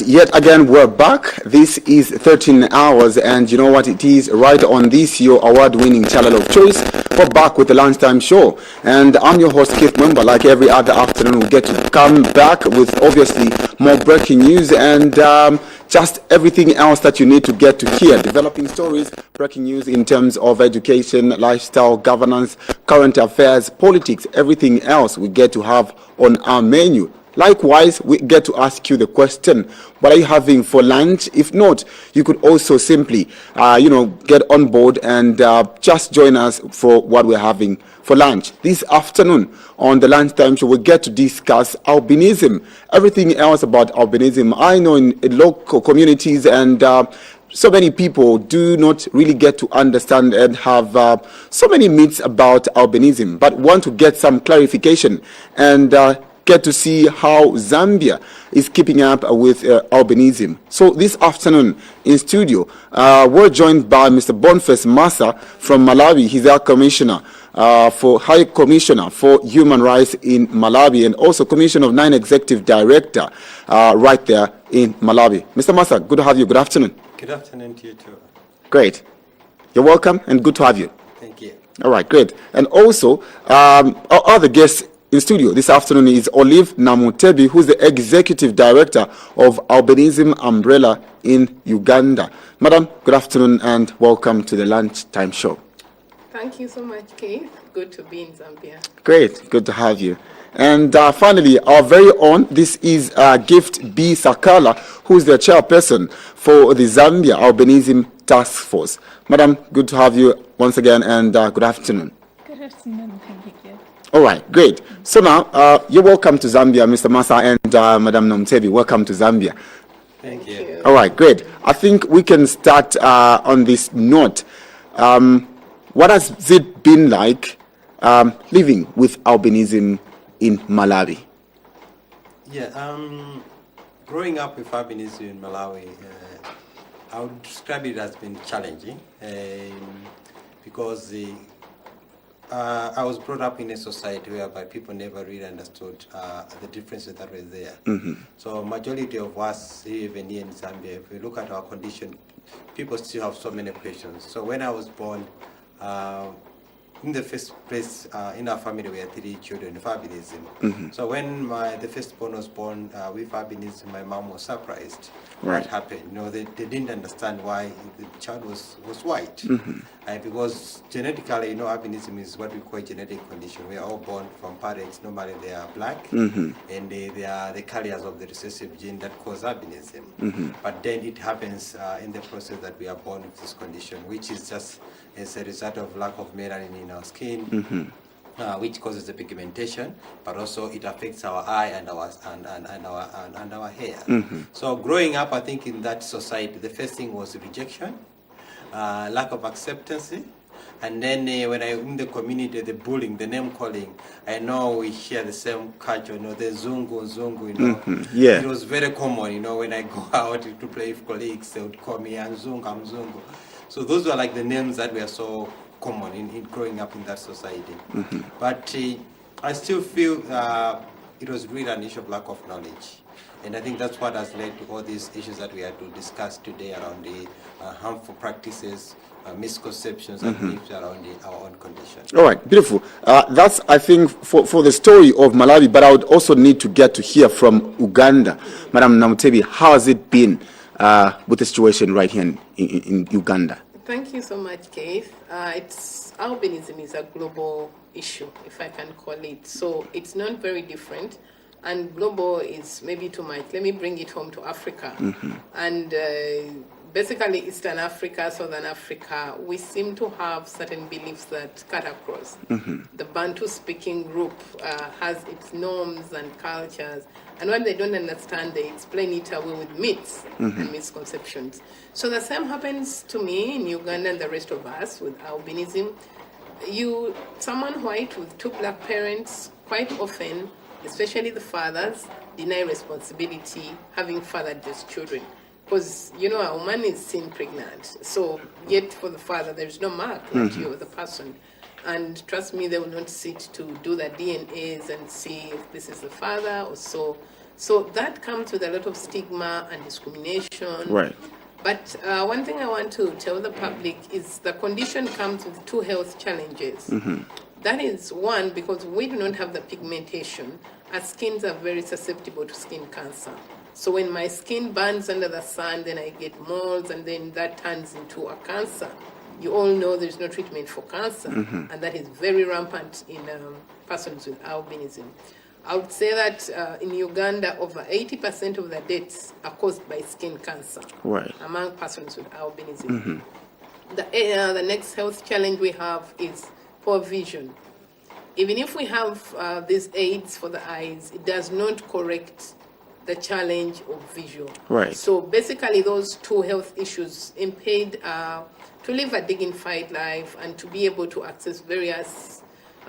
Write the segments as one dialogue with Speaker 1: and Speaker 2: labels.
Speaker 1: yet again we're back. This is 13 hours, and you know what it is? Right on this your award-winning channel of choice, we're back with the lunchtime show. And I'm your host, Keith Member. Like every other afternoon, we get to come back with obviously more breaking news and just everything else that you need to get to hear. Developing stories, breaking news in terms of education, lifestyle, governance, current affairs, politics, everything else we get to have on our menu. Likewise, we get to ask you the question, what are you having for lunch? If not, you could also simply, get on board and just join us for what we're having for lunch. This afternoon on the lunchtime show, we get to discuss albinism, everything else about albinism. I know in local communities and so many people do not really get to understand and have so many myths about albinism, but want to get some clarification and get to see how Zambia is keeping up with albinism. So this afternoon in studio, we're joined by Mr. Boniface Massah from Malawi. He's our commissioner High Commissioner for Human Rights in Malawi, and also Commission of 9 Executive Director right there in Malawi. Mr. Massah, good to have you. Good afternoon.
Speaker 2: Good afternoon to you too.
Speaker 1: Great. You're welcome and good to have you.
Speaker 2: Thank you.
Speaker 1: All right, great. And also, our other guests in studio this afternoon is Olive Namutebi, who's the Executive Director of Albinism Umbrella in Uganda. Madam, good afternoon and welcome to the lunchtime show.
Speaker 3: Thank you so much, Keith. Good to be in Zambia.
Speaker 1: Great, good to have you. And finally, our very own, this is Gift B. Sakala, who's the chairperson for the Zambia Albinism Task Force. Madam, good to have you once again and good afternoon.
Speaker 4: Good afternoon, thank you.
Speaker 1: All right, great. So now, you're welcome to Zambia, Mr. Massah and Madam Namutebi. Welcome to Zambia.
Speaker 2: Thank you.
Speaker 1: All right, great. I think we can start on this note. What has it been like living with albinism in Malawi?
Speaker 2: Yeah, growing up with albinism in Malawi, I would describe it as being challenging because I was brought up in a society whereby people never really understood the differences that were there. Mm-hmm. So majority of us, even here in Zambia, if we look at our condition, people still have so many questions. So when I was born, in the first place, in our family, we had 3 children with albinism. Mm-hmm. So when the firstborn was born with albinism, my mom was surprised.
Speaker 1: Right.
Speaker 2: What happened? They didn't understand why the child was white. Mm-hmm. Because genetically, albinism is what we call a genetic condition. We are all born from parents. Normally, they are black, mm-hmm. and they are the carriers of the recessive gene that cause albinism. Mm-hmm. But then it happens in the process that we are born with this condition, which is just as a result of lack of melanin in our skin, mm-hmm. Which causes the pigmentation, but also it affects our eye and our hair. Mm-hmm. So growing up, I think in that society, the first thing was rejection, lack of acceptance, and then when I in the community, the bullying, the name calling. I know we share the same culture, the Zungu.
Speaker 1: Mm-hmm. Yeah.
Speaker 2: It was very common, when I go out to play with colleagues, they would call me I'm Zungu. So those were like the names that were so common in growing up in that society. Mm-hmm. But I still feel it was really an issue of lack of knowledge. And I think that's what has led to all these issues that we had to discuss today around the harmful practices, misconceptions, and beliefs around our own condition.
Speaker 1: All right, beautiful. That's, I think, for the story of Malawi, but I would also need to get to hear from Uganda. Madam Namutebi, how has it been with the situation right here in Uganda?
Speaker 3: Thank you so much, Keith. Albinism is a global issue, if I can call it. So it's not very different. And global is maybe too much. Let me bring it home to Africa. Mm-hmm. And basically Eastern Africa, Southern Africa, we seem to have certain beliefs that cut across. Mm-hmm. The Bantu-speaking group has its norms and cultures. And when they don't understand, they explain it away with myths and misconceptions. So the same happens to me in Uganda and the rest of us with albinism. Someone white with 2 black parents, quite often, especially the fathers, deny responsibility having fathered these children. Because, a woman is seen pregnant. So, yet for the father, there's no mark that you're the person. And trust me, they will not sit to do the DNAs and see if this is the father or so. So that comes with a lot of stigma and discrimination.
Speaker 1: Right.
Speaker 3: But one thing I want to tell the public is the condition comes with two health challenges. That is one, because we do not have the pigmentation, our skins are very susceptible to skin cancer. So when my skin burns under the sun, then I get moles, and then that turns into a cancer. You all know there's no treatment for cancer, and that is very rampant in persons with albinism. I would say that in Uganda, over 80% of the deaths are caused by skin cancer among persons with albinism. The next health challenge we have is poor vision. Even if we have these aids for the eyes, it does not correct the challenge of visual. So basically those two health issues impede to live a dignified life and to be able to access various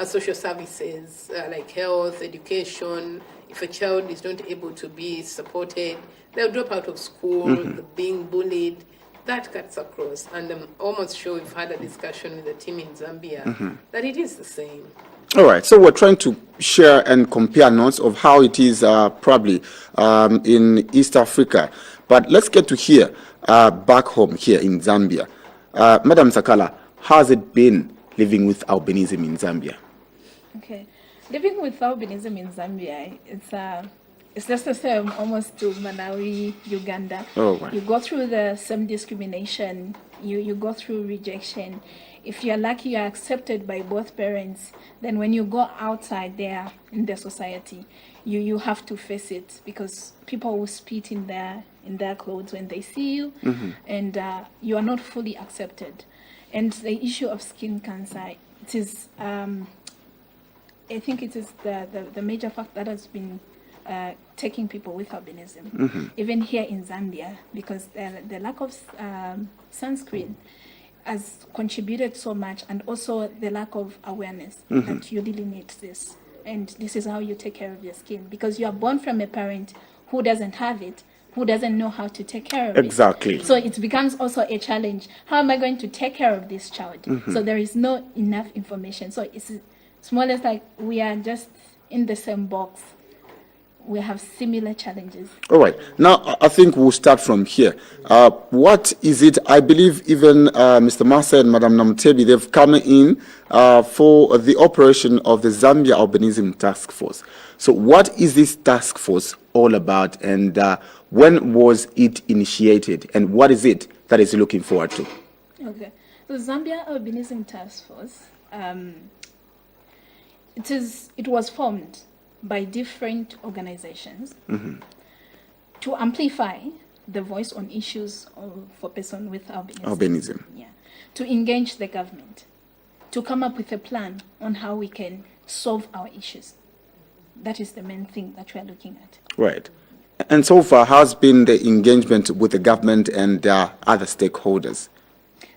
Speaker 3: social services like health, education. If a child is not able to be supported, they'll drop out of school, being bullied. That cuts across. And I'm almost sure we've had a discussion with the team in Zambia that it is the same.
Speaker 1: All right, so we're trying to share and compare notes of how it is probably in East Africa. But let's get to here, back home here in Zambia. Madam Sakala, how has it been living with albinism in Zambia?
Speaker 4: Okay, living with albinism in Zambia, it's just the same almost to Malawi, Uganda. You go through the same discrimination, you go through rejection. If you're lucky, you're accepted by both parents. Then when you go outside there in the society, you have to face it, because people will spit in their clothes when they see you, and you are not fully accepted. And the issue of skin cancer, it is, I think it is the major factor that has been taking people with albinism, even here in Zambia, because the lack of sunscreen has contributed so much, and also the lack of awareness that you really need this. And this is how you take care of your skin, because you are born from a parent who doesn't have it, who doesn't know how to take care of
Speaker 1: it.
Speaker 4: So it becomes also a challenge. How am I going to take care of this child? So there is no enough information. So it's more or less like we are just in the same box. We have similar challenges.
Speaker 1: All right. Now, I think we'll start from here. What is it? I believe even Mr. Massah and Madam Namutebi, they've come in for the operation of the Zambia Albinism Task Force. So what is this task force all about, and when was it initiated, and what is it that is looking forward to?
Speaker 4: Okay. The Zambia Albinism Task Force, it was formed by different organizations to amplify the voice on issues for persons with albinism. Yeah. To engage the government, to come up with a plan on how we can solve our issues. That is the main thing that we are looking at.
Speaker 1: Right. And so far, how's been the engagement with the government and other stakeholders?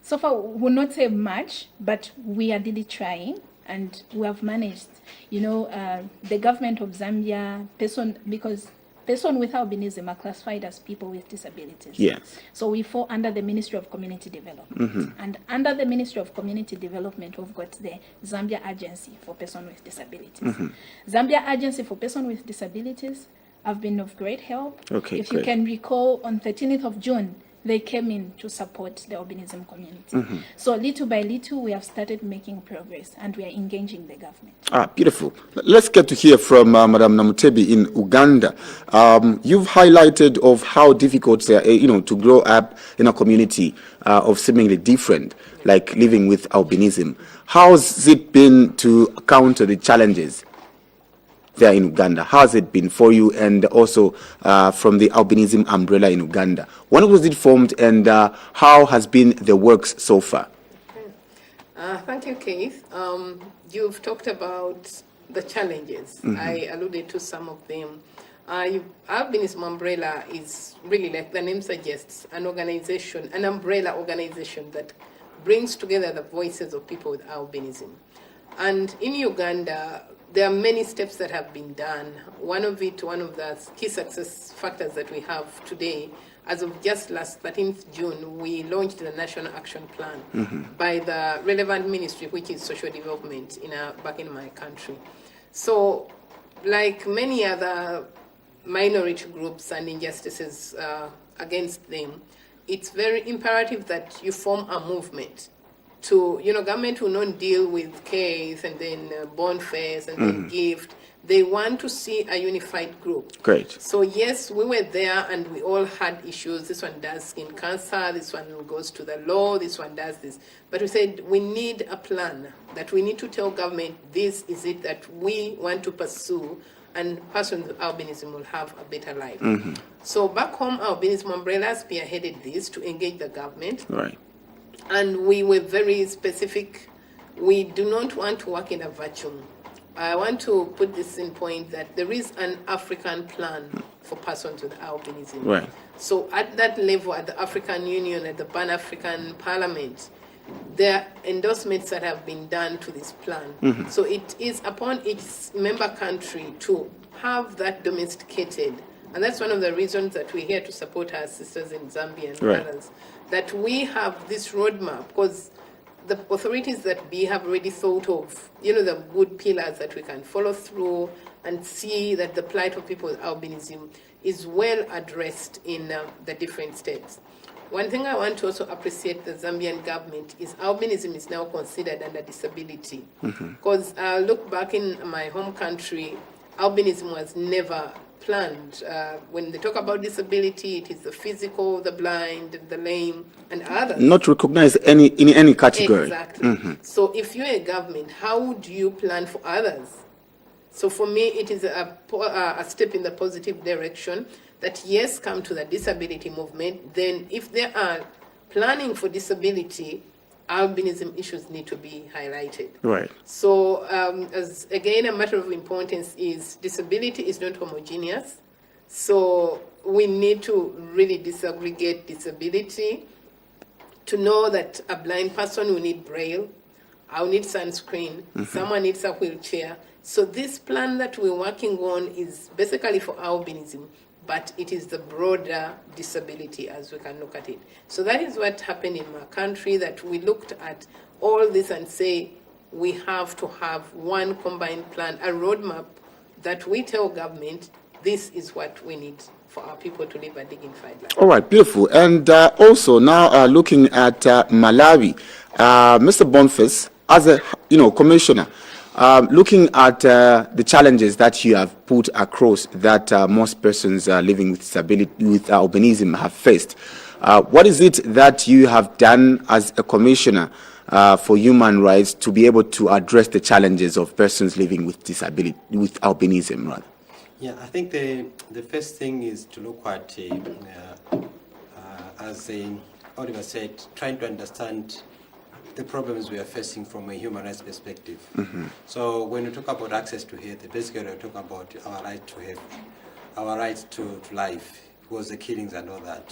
Speaker 1: So far,
Speaker 4: we will not say much, but we are really trying. And we have managed, the government of Zambia, because persons with albinism are classified as people with disabilities.
Speaker 1: Yes.
Speaker 4: So we fall under the Ministry of Community Development. And under the Ministry of Community Development, we've got the Zambia Agency for Persons with Disabilities. Zambia Agency for Persons with Disabilities have been of great help.
Speaker 1: Okay,
Speaker 4: if you can recall, on 13th of June, they came in to support the albinism community. So little by little, we have started making progress, and we are engaging the government.
Speaker 1: Beautiful. Let's get to hear from Madam Namutebi in Uganda. You've highlighted of how difficult to grow up in a community of seemingly different, like living with albinism. How's it been to counter the challenges there in Uganda? How has it been for you, and also from the albinism umbrella in Uganda? When was it formed, and how has been the works so far?
Speaker 3: Thank you, Keith. You've talked about the challenges. I alluded to some of them. Albinism umbrella is really, like the name suggests, an organization, an umbrella organization that brings together the voices of people with albinism. And in Uganda, there are many steps that have been done. One of the key success factors that we have today, as of just last 13th June, we launched the National Action Plan by the relevant ministry, which is social development back in my country. So, like many other minority groups and injustices against them, it's very imperative that you form a movement to, government will not deal with case and then Boniface and then gift. They want to see a unified group.
Speaker 1: Great.
Speaker 3: So yes, we were there and we all had issues. This one does skin cancer, this one goes to the law, this one does this. But we said we need a plan, that we need to tell government this is it that we want to pursue, and persons with albinism will have a better life. So back home, Albinism Umbrella spearheaded this to engage the government.
Speaker 1: Right.
Speaker 3: And we were very specific. We do not want to work in a vacuum. I want to put this in point that there is an African plan for persons with albinism.
Speaker 1: Right.
Speaker 3: So at that level, at the African Union, at the Pan-African Parliament, there are endorsements that have been done to this plan. So it is upon each member country to have that domesticated. And that's one of the reasons that we're here to support our sisters in Zambia and others, that we have this roadmap, because the authorities that we have already thought of, the good pillars that we can follow through and see that the plight of people with albinism is well addressed in the different states. One thing I want to also appreciate the Zambian government is albinism is now considered under disability. Because look back in my home country, albinism was never planned. When they talk about disability, it is the physical, the blind, the lame, and others. Not
Speaker 1: recognized in any category.
Speaker 3: Exactly. So if you're a government, how would you plan for others? So for me, it is a step in the positive direction that yes, come to the disability movement. Then if they are planning for disability, albinism issues need to be highlighted.
Speaker 1: Right.
Speaker 3: So as again, a matter of importance is disability is not homogeneous. So we need to really disaggregate disability to know that a blind person will need braille, I'll need sunscreen, someone needs a wheelchair. So this plan that we're working on is basically for albinism, but it is the broader disability as we can look at it. So that is what happened in my country, that we looked at all this and say we have to have one combined plan, a roadmap that we tell government this is what we need for our people to live a dignified life.
Speaker 1: All right, beautiful. And also now looking at Malawi, Mr. Boniface, as a commissioner, looking at the challenges that you have put across that most persons living with disability, with albinism, have faced, what is it that you have done as a commissioner for human rights to be able to address the challenges of persons living with disability, with albinism, rather?
Speaker 2: Yeah, I think the first thing is to look at, as Oliver said, trying to understand the problems we are facing from a human rights perspective. So when we talk about access to health, basically we're talking about our right to health, our right to life, because the killings and all that.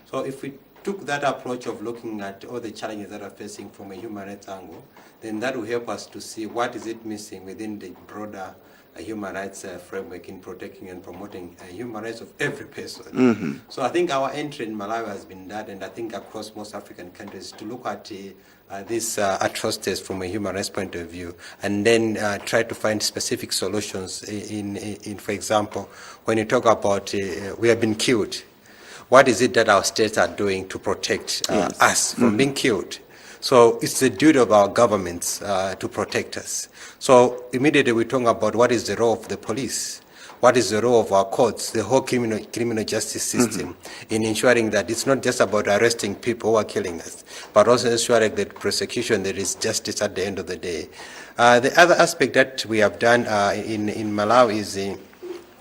Speaker 2: So if we took that approach of looking at all the challenges that are facing from a human rights angle, then that will help us to see what is it missing within the broader human rights framework in protecting and promoting human rights of every person. So I think our entry in Malawi has been that, and I think across most African countries, to look at these atrocities from a human rights point of view, and then try to find specific solutions in for example, when you talk about we have been killed, what is it that our states are doing to protect us from being killed? So it's the duty of our governments to protect us. So immediately we talk about what is the role of the police, what is the role of our courts, the whole criminal justice system, in ensuring that it's not just about arresting people who are killing us, but also ensuring that prosecution, there is justice at the end of the day. The other aspect that we have done in Malawi is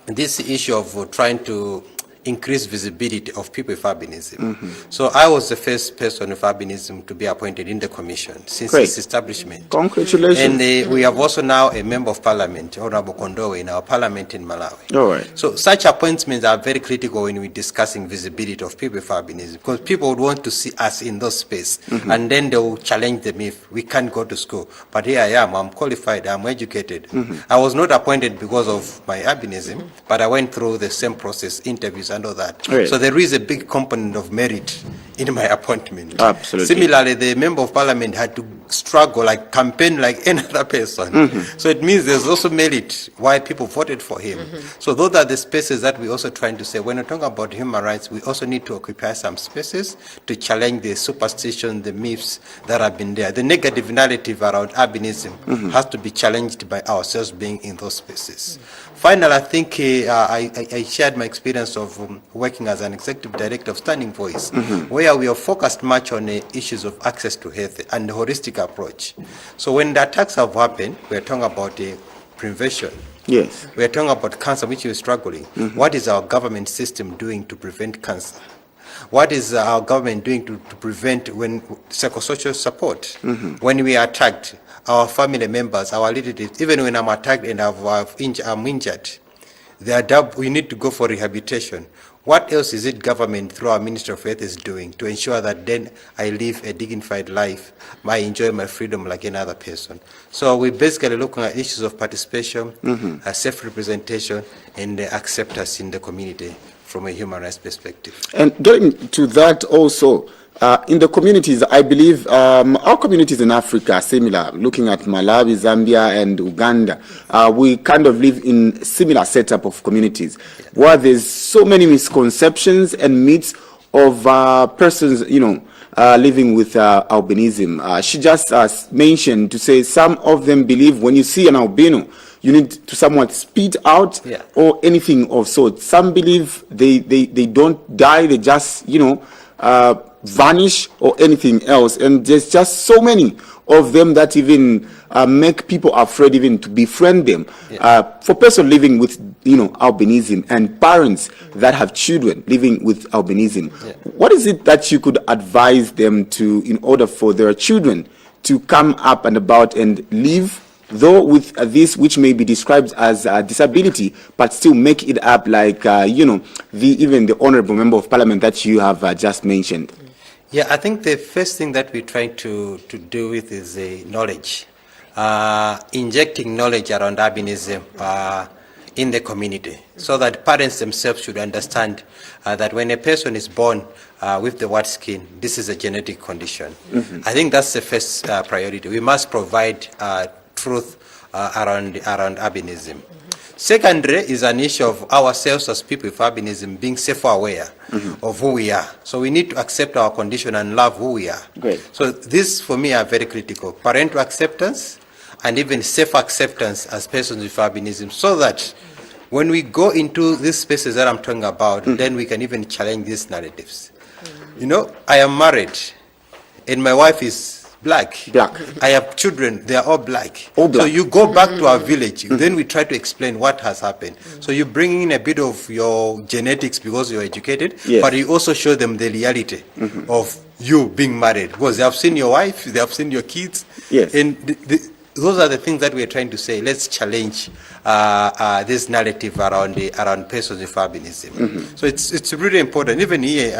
Speaker 2: this issue of trying to increase visibility of people with albinism. So I was the first person with albinism to be appointed in the commission since its establishment.
Speaker 1: Congratulations.
Speaker 2: And we have also now a member of parliament, Honorable Kondowe, in our parliament in Malawi.
Speaker 1: All right.
Speaker 2: So such appointments are very critical when we're discussing visibility of people with albinism, because people would want to see us in those space, and then they will challenge them if we can't go to school. But here I am, I'm qualified, I'm educated. I was not appointed because of my albinism, but I went through the same process, interviews and all that.
Speaker 1: Right.
Speaker 2: So there is a big component of merit in my appointment.
Speaker 1: Absolutely.
Speaker 2: Similarly, the member of parliament had to struggle, like campaign like any other person. So it means there's also merit why people voted for him. So those are the spaces that we're also trying to say. When we're talking about human rights, we also need to occupy some spaces to challenge the superstition, the myths that have been there. The negative narrative around albinism has to be challenged by ourselves being in those spaces. Finally, I think I shared my experience of working as an executive director of Standing Voice, where we are focused much on the issues of access to health and the holistic approach. So when the attacks have happened, we're talking about prevention.
Speaker 1: Yes.
Speaker 2: We're talking about cancer, which is struggling. What is our government system doing to prevent cancer? What is our government doing to prevent when psychosocial support? When we are attacked, our family members, our relatives, even when I'm attacked and I'm injured, we need to go for rehabilitation. What else is it government through our Ministry of Health is doing to ensure that then I live a dignified life, I enjoy my freedom like another person? So we're basically looking at issues of participation, self-representation, and acceptance in the community from a human rights perspective. And
Speaker 1: getting to that also, in the communities, I believe our communities in Africa are similar. Looking at Malawi, Zambia, and Uganda, we kind of live in similar setup of communities, where there's so many misconceptions and myths of persons, living with albinism. She just mentioned to say some of them believe when you see an albino, you need to somewhat spit out or anything of sort. Some believe they don't die, they just, vanish or anything else. And there's just so many of them that even make people afraid even to befriend them. For person living with, albinism and parents that have children living with albinism, what is it that you could advise them to, in order for their children to come up and about and live, though with this which may be described as a disability, but still make it up like, even the honorable member of parliament that you have just mentioned?
Speaker 2: Yeah, I think the first thing that we're trying to do with is knowledge. Injecting knowledge around albinism in the community, so that parents themselves should understand that when a person is born with the white skin, this is a genetic condition. I think that's the first priority. We must provide truth around albinism. Secondly is an issue of ourselves as people with albinism being self-aware of who we are. So we need to accept our condition and love who we are.
Speaker 1: Great.
Speaker 2: So these, for me, are very critical. Parental acceptance and even self-acceptance as persons with albinism, so that when we go into these spaces that I'm talking about, then we can even challenge these narratives. I am married, and my wife is black. I have children, they are all black. So you go back to our village, then we try to explain what has happened. So you bring in a bit of your genetics because you're educated, but you also show them the reality of you being married, because they have seen your wife, they have seen your kids. And those are the things that we are trying to say. Let's challenge this narrative around persons with albinism. So it's really important. Even here,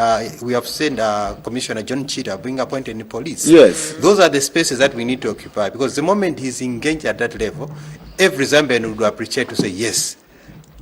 Speaker 2: we have seen Commissioner John Chida being appointed in police. Those are the spaces that we need to occupy, because the moment he's engaged at that level, every Zambian would appreciate to say, yes,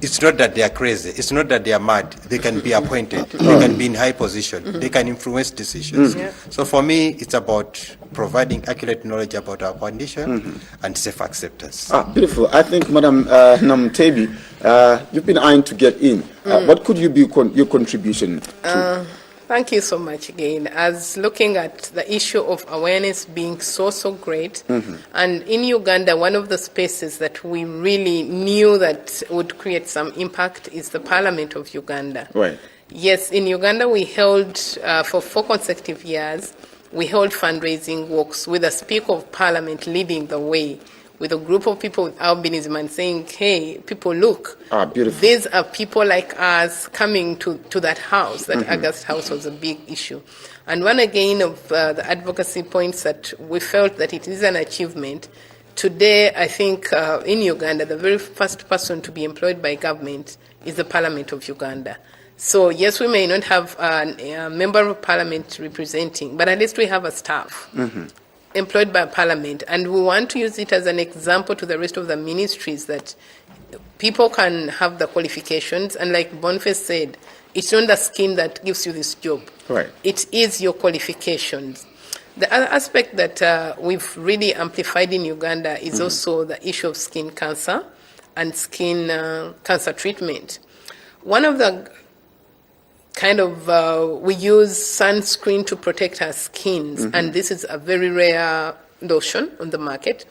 Speaker 2: it's not that they are crazy, it's not that they are mad, they can be appointed, they can be in high position, they can influence decisions. So for me, it's about providing accurate knowledge about our condition and self-acceptance.
Speaker 1: Beautiful. I think, Madam Namutebi, you've been eyeing to get in. What could you be your contribution to?
Speaker 3: Thank you so much again. As looking at the issue of awareness being so great, and in Uganda, one of the spaces that we really knew that would create some impact is the Parliament of Uganda. Yes, in Uganda we held, for 4 consecutive years, we held fundraising walks with the Speaker of Parliament leading the way, with a group of people with albinism and saying, hey, people, look, these are people like us coming to that house. That August house was a big issue. And one again of the advocacy points that we felt that it is an achievement. Today, I think in Uganda, the very first person to be employed by government is the Parliament of Uganda. So yes, we may not have a member of parliament representing, but at least we have a staff employed by Parliament, and we want to use it as an example to the rest of the ministries that people can have the qualifications, and like Boniface said, it's not the skin that gives you this job. It is your qualifications. The other aspect that we've really amplified in Uganda is also the issue of skin cancer and skin cancer treatment. One of the we use sunscreen to protect our skins, and this is a very rare lotion on the market.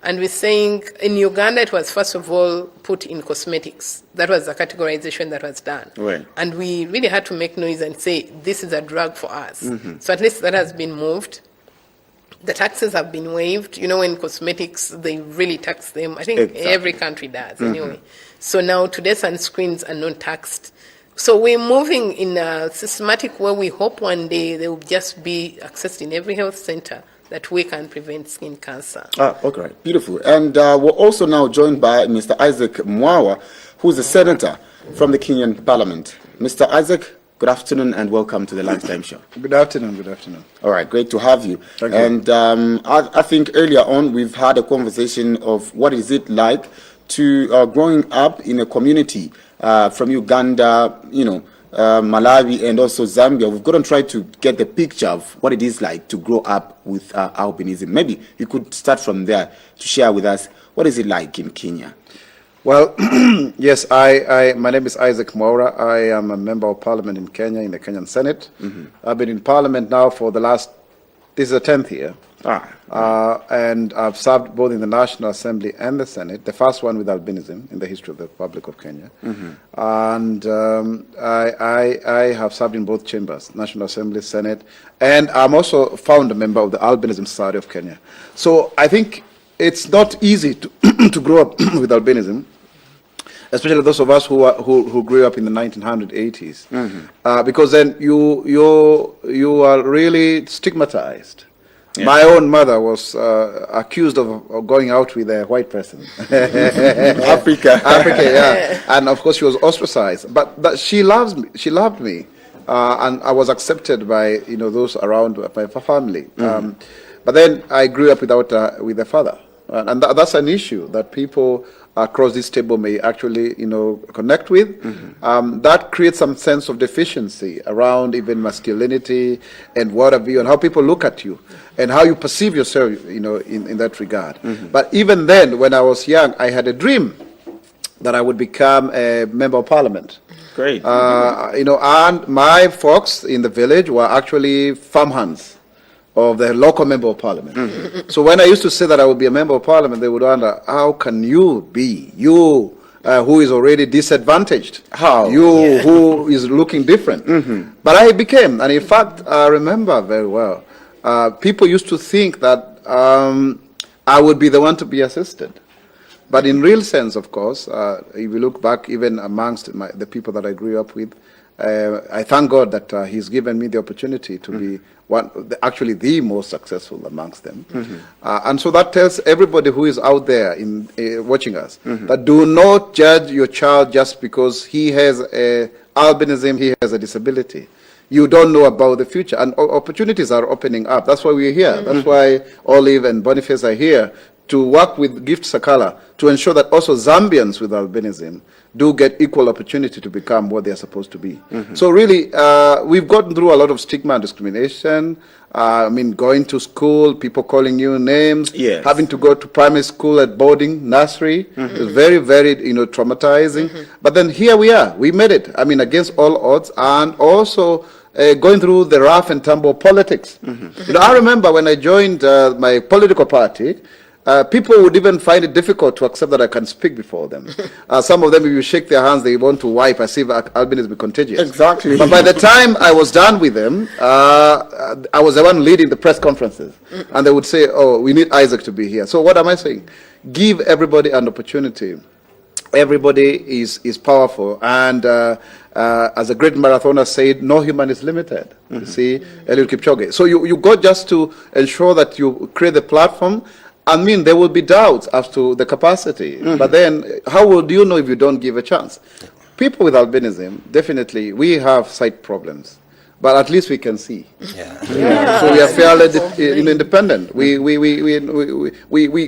Speaker 3: And we're saying in Uganda, it was first of all put in cosmetics. That was the categorization that was done.
Speaker 1: Right.
Speaker 3: And we really had to make noise and say, this is a drug for us. So at least that has been moved. The taxes have been waived. You know, in cosmetics, they really tax them. I think every country does anyway. So now today sunscreens are not taxed. So we're moving in a systematic way. We hope one day they will just be accessed in every health center that we can prevent skin cancer.
Speaker 1: Okay, beautiful. And we're also now joined by Mr. Isaac Mwaura, who's a senator from the Kenyan Parliament. Mr. Isaac, good afternoon and welcome to the Lunchtime Show.
Speaker 5: Good afternoon, good afternoon.
Speaker 1: All right, great to have you.
Speaker 5: Thank you.
Speaker 1: And I think earlier on we've had a conversation of what is it like to growing up in a community from Uganda, Malawi and also Zambia. We've got to try to get the picture of what it is like to grow up with albinism. Maybe you could start from there to share with us what is it like in Kenya.
Speaker 5: Well, yes, my name is Isaac Mwaura. I am a member of parliament in Kenya, in the Kenyan Senate. I've been in parliament now for this is the 10th year. And I've served both in the National Assembly and the Senate, the first one with albinism in the history of the Republic of Kenya. And I have served in both chambers, National Assembly, Senate, and I'm also founder member of the Albinism Society of Kenya. So I think it's not easy to, to grow up with albinism, especially those of us who grew up in the 1980s, because then you are really stigmatized. Yeah. My own mother was accused of going out with a white person.
Speaker 1: Africa,
Speaker 5: yeah. And of course she was ostracized. But she loves me. She loved me, and I was accepted by those around my family. But then I grew up with a father, and that's an issue that people across this table may actually connect with. That creates some sense of deficiency around even masculinity and what have you, and how people look at you and how you perceive yourself in that regard. But even then, when I was young, I had a dream that I would become a member of parliament.
Speaker 1: Great.
Speaker 5: And my folks in the village were actually farmhands of the local member of parliament. So when I used to say that I would be a member of parliament, they would wonder, how can you be, you who is already disadvantaged, who is looking different? But I became, and in fact, I remember very well, people used to think that I would be the one to be assisted. But in real sense, of course, if you look back even amongst the people that I grew up with, I thank God that He's given me the opportunity to be actually the most successful amongst them. And so that tells everybody who is out there watching us that do not judge your child just because he has albinism, he has a disability. You don't know about the future, and opportunities are opening up. That's why we're here. That's why Olive and Boniface are here, to work with Gift Sakala to ensure that also Zambians with albinism do get equal opportunity to become what they are supposed to be. So really, we've gotten through a lot of stigma and discrimination. I mean, going to school, people calling you names, having to go to primary school at boarding, nursery. It's very, very, traumatizing. But then here we are. We made it. I mean, against all odds, and also going through the rough and tumble politics. I remember when I joined my political party, people would even find it difficult to accept that I can speak before them. Some of them, if you shake their hands, they want to wipe as if albinism is contagious.
Speaker 1: Exactly.
Speaker 5: But by the time I was done with them, I was the one leading the press conferences. And they would say, oh, we need Isaac to be here. So what am I saying? Give everybody an opportunity. Everybody is powerful. And as a great marathoner said, no human is limited. You see, Eliud Kipchoge. So you got just to ensure that you create the platform. I mean, there will be doubts as to the capacity, but then how would you know if you don't give a chance? People with albinism, definitely, we have sight problems, but at least we can see. So we are fairly independent. We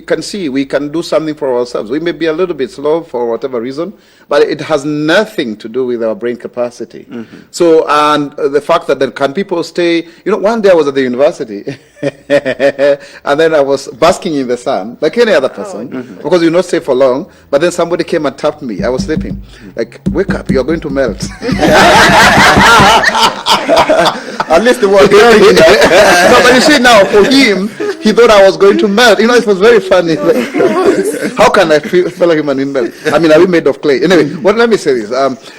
Speaker 5: can see, we can do something for ourselves. We may be a little bit slow for whatever reason, but it has nothing to do with our brain capacity. So, and the fact that then can people stay, one day I was at the university, And then I was basking in the sun, like any other person, because you're not safe for long. But then somebody came and tapped me. I was sleeping. Like, wake up, you're going to melt.
Speaker 1: At least the word.
Speaker 5: No, but you see now, for him, he thought I was going to melt. You know, it was very funny. How can a fellow human being melt? I mean, are we made of clay? Anyway, let me say this.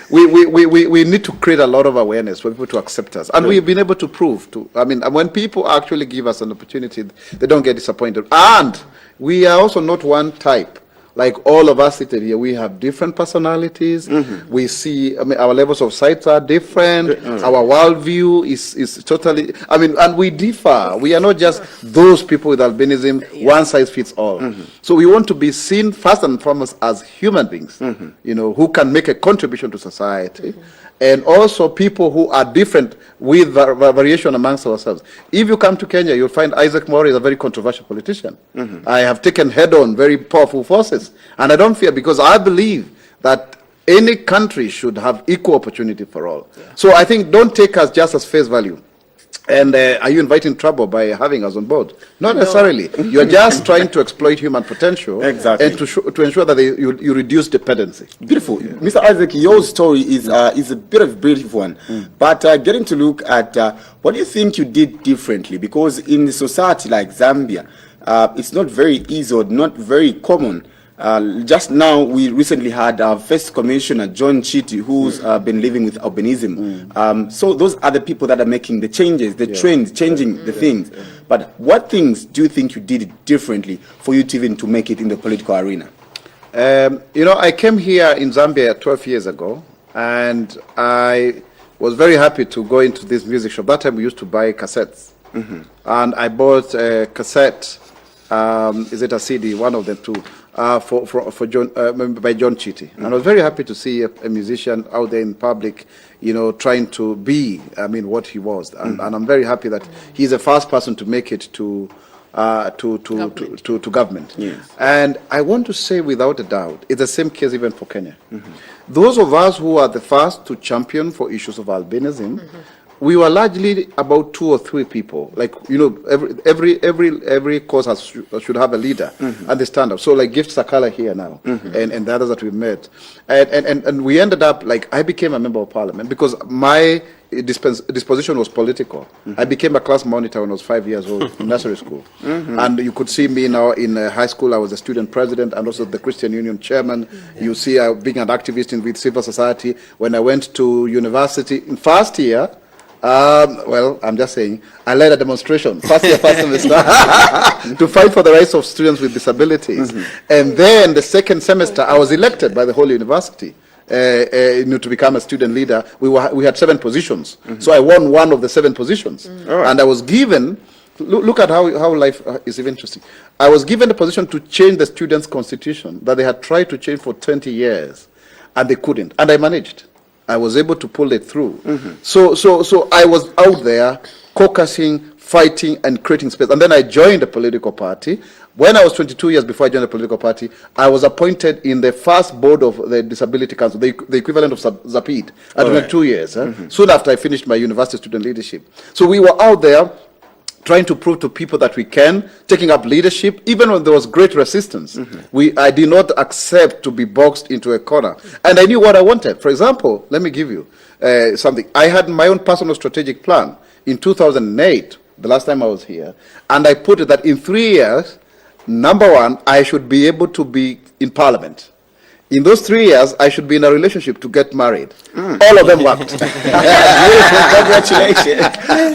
Speaker 5: We need to create a lot of awareness for people to accept us. And we've been able to prove to, I mean, when people actually give us an opportunity, they don't get disappointed. And we are also not one type. Like all of us seated here, we have different personalities. We see, I mean, our levels of sight are different. Our worldview is totally, I mean, and we differ. We are not just those people with albinism, one size fits all. So we want to be seen first and foremost as human beings, you know, who can make a contribution to society. And also people who are different with variation amongst ourselves. If you come to Kenya, you'll find Isaac Mwaura is a very controversial politician. I have taken head-on very powerful forces. And I don't fear, because I believe that any country should have equal opportunity for all. So I think don't take us just as face value. And are you inviting trouble by having us on board? Not necessarily. You're just trying to exploit human potential.
Speaker 1: Exactly.
Speaker 5: And to ensure that you reduce dependency.
Speaker 1: Beautiful. Mr. Isaac, your story is a bit of a beautiful one. But getting to look at what do you think you did differently? Because in a society like Zambia, it's not very easy or not very common. Just now, we recently had our first commissioner, John Chiti, who's been living with albinism. So those are the people that are making the changes, the trends, changing the things. But what things do you think you did differently for you to even to make it in the political arena?
Speaker 5: You know, I came here in Zambia 12 years ago, and I was very happy to go into this music shop. That time we used to buy cassettes. And I bought a cassette, is it a CD, one of them too, for John, by John Chiti. And I was very happy to see a musician out there in public, you know, trying to be, I mean, what he was. And I'm very happy that he's the first person to make it to government.
Speaker 1: Yes.
Speaker 5: And I want to say without a doubt, it's the same case even for Kenya. Those of us who are the first to champion for issues of albinism, we were largely about 2 or 3 people. Like, you know, every cause should have a leader and they stand up. So like Gift Sakala here now, and the others that we've met. And we ended up, like, I became a member of parliament because my disposition was political. I became a class monitor when I was 5 years old in nursery school. And you could see me now in high school. I was a student president and also the Christian Union chairman. You see being an activist with civil society. When I went to university in first year, well, I'm just saying, I led a demonstration, first semester, to fight for the rights of students with disabilities. And then the second semester, I was elected by the whole university to become a student leader. We had 7 positions. So I won one of the 7 positions. And I was given, look at how life is even interesting. I was given the position to change the students' constitution that they had tried to change for 20 years, and they couldn't. And I managed. I was able to pull it through. So I was out there caucusing, fighting, and creating space. And then I joined a political party. When I was 22 years before I joined the political party, I was appointed in the first board of the Disability Council, the equivalent of ZAPID, at 22 years, soon after I finished my university student leadership. So we were out there trying to prove to people that we can, taking up leadership, even when there was great resistance. I did not accept to be boxed into a corner. And I knew what I wanted. For example, let me give you something. I had my own personal strategic plan in 2008, the last time I was here, and I put it that in 3 years, number one, I should be able to be in parliament. In those 3 years, I should be in a relationship to get married. All of them worked.
Speaker 1: Congratulations.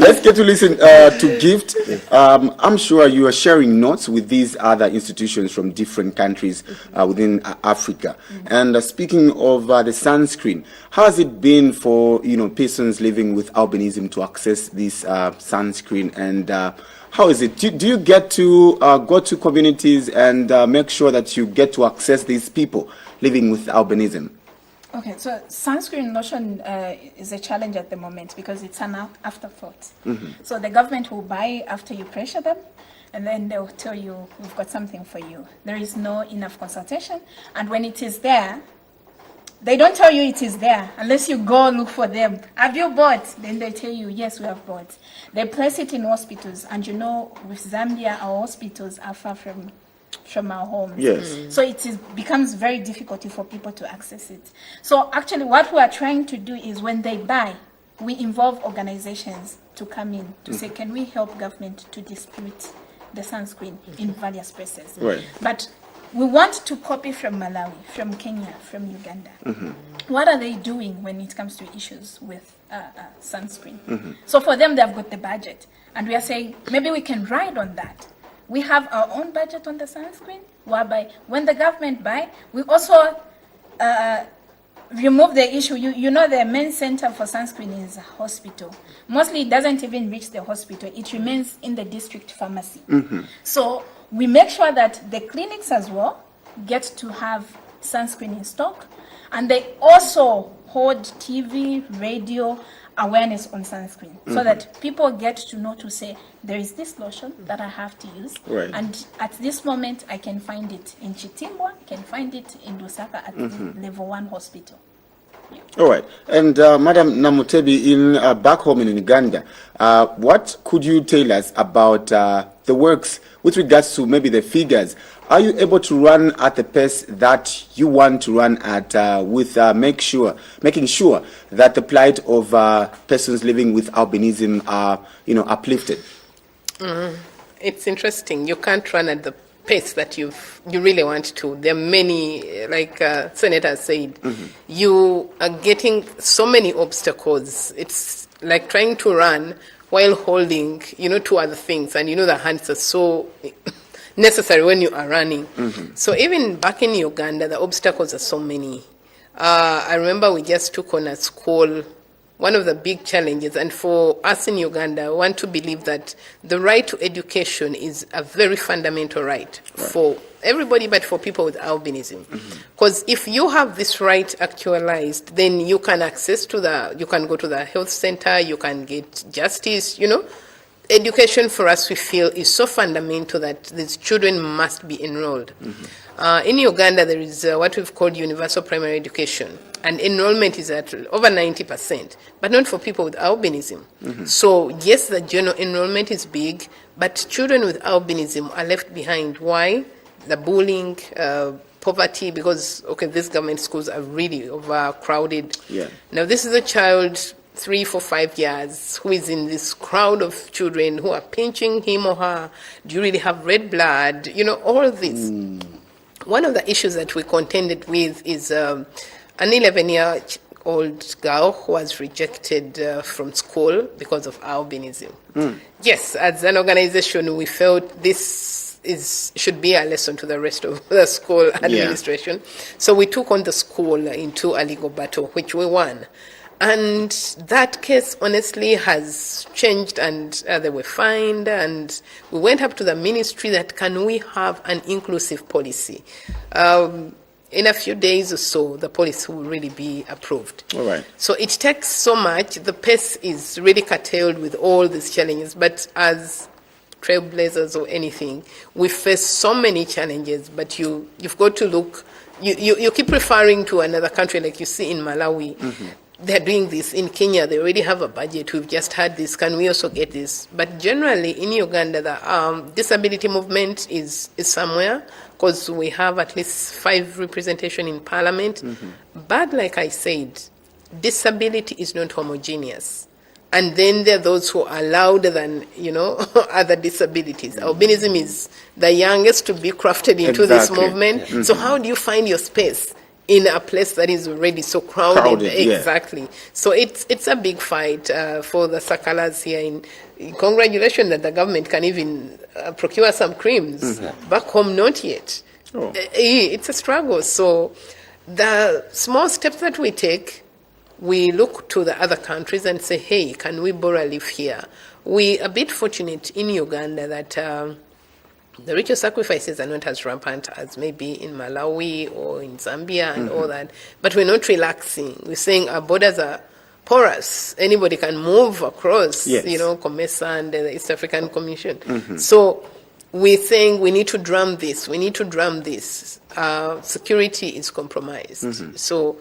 Speaker 1: Let's get to listen to Gift. I'm sure you are sharing notes with these other institutions from different countries within Africa. And speaking of the sunscreen, how has it been for persons living with albinism to access this sunscreen? And how is it? Do you get to go to communities and make sure that you get to access these people living with albinism?
Speaker 4: Okay, so sunscreen lotion is a challenge at the moment because it's an afterthought. So the government will buy after you pressure them, and then they'll tell you, we've got something for you. There is no enough consultation, and when it is there, they don't tell you it is there unless you go look for them. Have you bought? Then they tell you, yes, we have bought. They place it in hospitals, and you know, with Zambia, our hospitals are far from our homes.
Speaker 1: Yes.
Speaker 4: So becomes very difficult for people to access it. So actually what we are trying to do is when they buy, we involve organizations to come in to say, can we help government to distribute the sunscreen in various places?
Speaker 1: Right.
Speaker 4: But we want to copy from Malawi, from Kenya, from Uganda. What are they doing when it comes to issues with sunscreen? So for them, they've got the budget. And we are saying, maybe we can ride on that. We have our own budget on the sunscreen, whereby when the government buy, we also remove the issue. You know, the main center for sunscreen is a hospital. Mostly it doesn't even reach the hospital. It remains in the district pharmacy. So we make sure that the clinics as well get to have sunscreen in stock. And they also hold TV, radio, awareness on sunscreen, so that people get to know to say, there is this lotion that I have to use.
Speaker 1: Right.
Speaker 4: And at this moment, I can find it in Chitimbwa, I can find it in Lusaka at the level 1 hospital.
Speaker 1: All right. And Madam Namutebi, in back home in Uganda, what could you tell us about the works with regards to maybe the figures? Are you able to run at the pace that you want to run at, with making sure that the plight of persons living with albinism are, uplifted?
Speaker 3: It's interesting. You can't run at the pace that you really want to. There are many, like Senator said, you are getting so many obstacles. It's like trying to run while holding, two other things, and the hands are so necessary when you are running. So even back in Uganda, the obstacles are so many. I remember we just took on a school, one of the big challenges, and for us in Uganda, I want to believe that the right to education is a very fundamental right for everybody, but for people with albinism. Because if you have this right actualized, then you can you can go to the health center, you can get justice, Education for us, we feel, is so fundamental that these children must be enrolled. In Uganda, there is what we've called universal primary education, and enrollment is at over 90%, but not for people with albinism. So yes, the general enrollment is big, but children with albinism are left behind. Why? The bullying, poverty, because, these government schools are really overcrowded. Now, this is a child 3, 4, 5 years who is in this crowd of children who are pinching him or her. Do you really have red blood? All of this. One of the issues that we contended with is an 11-year-old girl who was rejected from school because of albinism. Yes, as an organization, we felt this should be a lesson to the rest of the school administration. So we took on the school into a legal battle, which we won. And that case, honestly, has changed, and they were fined, and we went up to the ministry that can we have an inclusive policy. In a few days or so, the policy will really be approved.
Speaker 1: All right.
Speaker 3: So it takes so much. The pace is really curtailed with all these challenges, but as trailblazers or anything, we face so many challenges, but you've got to look, you keep referring to another country, like you see in Malawi. They're doing this. In Kenya, they already have a budget. We've just had this. Can we also get this? But generally, in Uganda, the disability movement is somewhere, because we have at least 5 representation in parliament. But like I said, disability is not homogeneous. And then there are those who are louder than, other disabilities. Albinism is the youngest to be crafted into this movement. So how do you find your space in a place that is already so crowded? Exactly. So it's a big fight for the Sakalas here. Congratulations that the government can even procure some creams. Back home, not yet. It's a struggle. So the small steps that we take, we look to the other countries and say, hey, can we borrow a leaf here? We are a bit fortunate in Uganda that the ritual sacrifices are not as rampant as maybe in Malawi or in Zambia and all that. But we're not relaxing. We're saying our borders are porous. Anybody can move across, COMESA and the East African Commission. So we're saying we need to drum this. We need to drum this. Security is compromised. So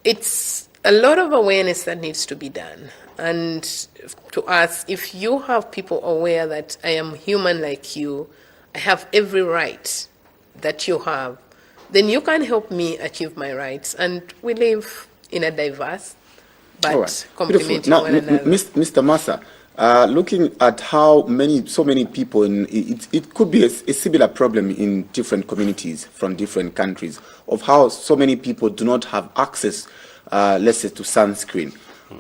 Speaker 3: it's a lot of awareness that needs to be done. And to us, if you have people aware that I am human like you, I have every right that you have, then you can help me achieve my rights. And we live in a diverse but complementing
Speaker 1: now,
Speaker 3: one another.
Speaker 1: Mr. Massah, looking at how so many people, it could be a similar problem in different communities from different countries, of how so many people do not have access, let's say, to sunscreen.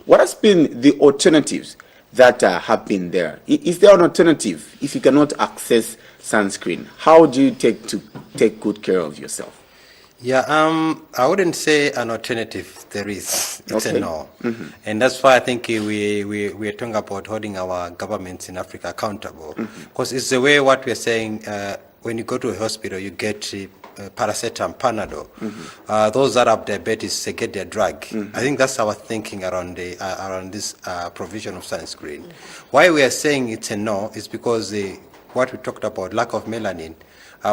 Speaker 1: What has been the alternatives that have been there? Is there an alternative if you cannot access sunscreen? How do you take good care of yourself?
Speaker 2: Yeah, I wouldn't say an alternative. There is. It's
Speaker 1: Okay.
Speaker 2: a no. And that's why I think we are talking about holding our governments in Africa accountable. Because it's the way what we are saying, when you go to a hospital, you get paracetamol, Panadol. Those that have diabetes, they get their drug. I think that's our thinking around this provision of sunscreen. Why we are saying it's a no is because what we talked about, lack of melanin.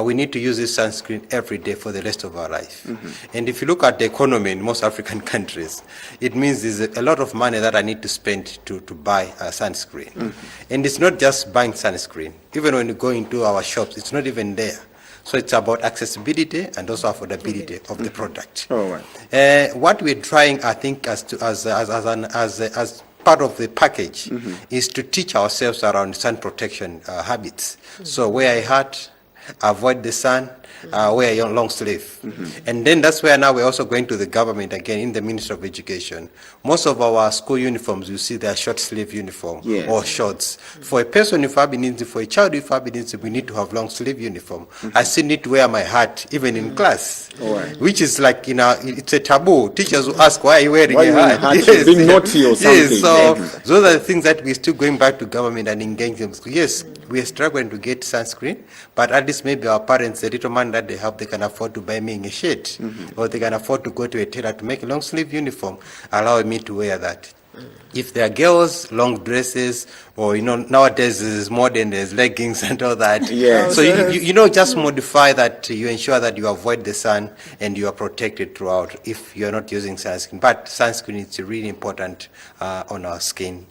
Speaker 2: We need to use this sunscreen every day for the rest of our life. And if you look at the economy in most African countries, it means there's a lot of money that I need to spend to buy sunscreen. And it's not just buying sunscreen. Even when you go into our shops, it's not even there. So it's about accessibility and also affordability of the product.
Speaker 1: All right.
Speaker 2: What we're trying, I think, as part of the package, is to teach ourselves around sun protection habits. So wear a hat, avoid the sun, wear your long sleeve. And then that's where now we're also going to the government again in the Ministry of Education. Most of our school uniforms, you see, they're short sleeve uniform or shorts. For a person with albinism, for a child with albinism, we need to have long sleeve uniform. I still need to wear my hat even in class, which is like, it's a taboo. Teachers will ask, why are you wearing a hat?
Speaker 1: Yes. Being naughty or something.
Speaker 2: Yes, so those are the things that we're still going back to government and engaging them. Yes, we are struggling to get sunscreen, but at least maybe our parents, the little money that they have, they can afford to buy me a shirt, or they can afford to go to a tailor to make a long sleeve uniform, allow me to wear that. If there are girls, long dresses, or nowadays there's modern, there's leggings and all that.
Speaker 1: Yes.
Speaker 2: So just modify that. You ensure that you avoid the sun and you are protected throughout if you're not using sunscreen. But sunscreen is really important on our skin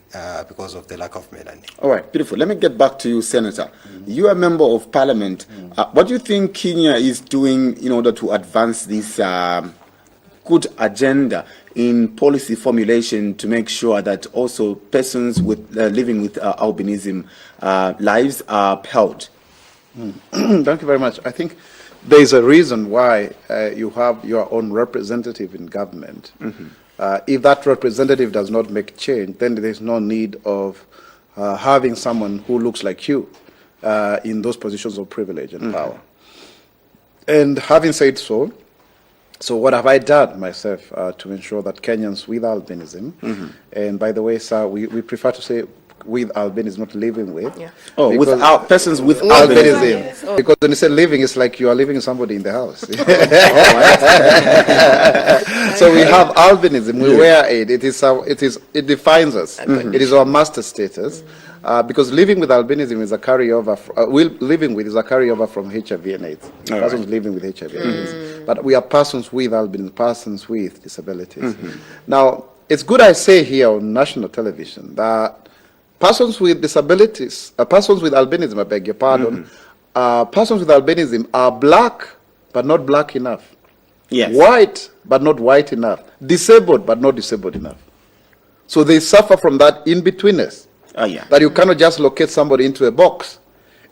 Speaker 2: because of the lack of melanin.
Speaker 1: All right, beautiful. Let me get back to you, Senator. You are a member of Parliament. What do you think Kenya is doing in order to advance this good agenda in policy formulation to make sure that also persons with living with albinism lives are upheld?
Speaker 5: Thank you very much. I think there is a reason why you have your own representative in government. If that representative does not make change, then there is no need of having someone who looks like you in those positions of privilege and power. And having said so what have I done myself to ensure that Kenyans with albinism, and by the way, sir, we prefer to say with albinism, not living with.
Speaker 3: Yeah.
Speaker 1: Oh, without persons with
Speaker 5: albinism.
Speaker 3: Albinism. Oh.
Speaker 5: Because when you say living, it's like you are living with somebody in the house. So we have albinism. We wear it. It defines us. It is our master status. Because living with albinism is a carryover. Living with is a carryover from HIV and AIDS. Persons living with HIV and AIDS. But we are persons with albinism, persons with disabilities. Now, it's good I say here on national television that persons with disabilities, persons with albinism, I beg your pardon, persons with albinism are black, but not black enough.
Speaker 1: Yes.
Speaker 5: White, but not white enough. Disabled, but not disabled enough. So they suffer from that in-betweenness. That you cannot just locate somebody into a box.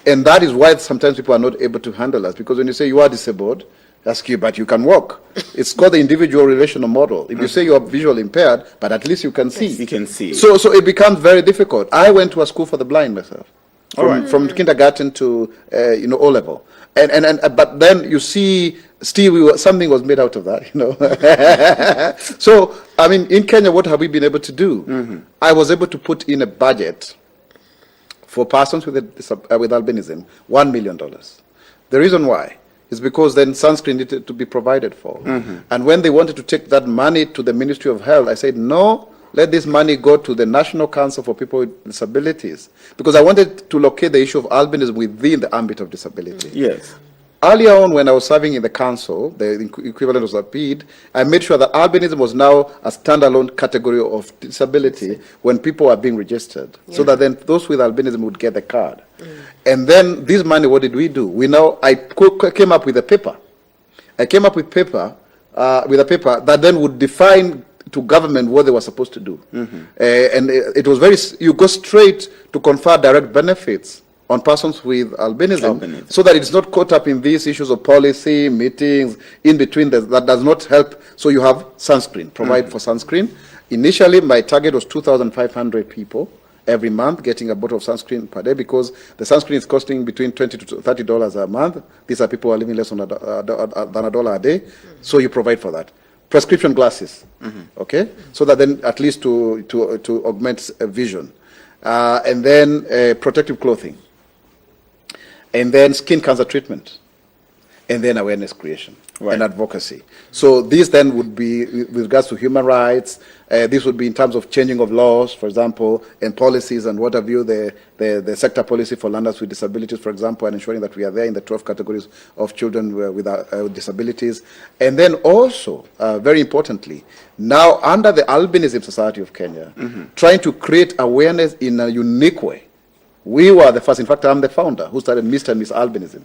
Speaker 5: And that is why sometimes people are not able to handle us. Because when you say you are disabled, ask you, but you can walk. It's called the individual relational model. If you say you are visually impaired, but at least you can see.
Speaker 1: You can see.
Speaker 5: So it becomes very difficult. I went to a school for the blind myself. From kindergarten to O level. But then you see, still something was made out of that, So, I mean, in Kenya, what have we been able to do? I was able to put in a budget for persons with albinism, $1 million. The reason why is because then sunscreen needed to be provided for. And when they wanted to take that money to the Ministry of Health, I said, no, let this money go to the National Council for People with Disabilities. Because I wanted to locate the issue of albinism within the ambit of disability.
Speaker 1: Yes.
Speaker 5: Earlier on, when I was serving in the council, the equivalent was appeed, I made sure that albinism was now a standalone category of disability when people were being registered, so that then those with albinism would get the card. And then this money, what did we do? I came up with a paper. I came up with a paper that then would define to government what they were supposed to do. And it was you go straight to confer direct benefits on persons with albinism, so that it's not caught up in these issues of policy, meetings, in between that does not help. So you have sunscreen, provide for sunscreen. Initially, my target was 2,500 people every month getting a bottle of sunscreen per day, because the sunscreen is costing between $20 to $30 a month. These are people who are living less than $1 a day. So you provide for that. Prescription glasses, okay? So that then at least to augment vision. And then protective clothing. And then skin cancer treatment, and then awareness creation and advocacy. So this then would be with regards to human rights. This would be in terms of changing of laws, for example, and policies and what have you, the sector policy for learners with disabilities, for example, and ensuring that we are there in the 12 categories of children with disabilities. And then also, very importantly, now under the Albinism Society of Kenya, trying to create awareness in a unique way. We were the first, in fact, I'm the founder who started Mr. and Miss Albinism.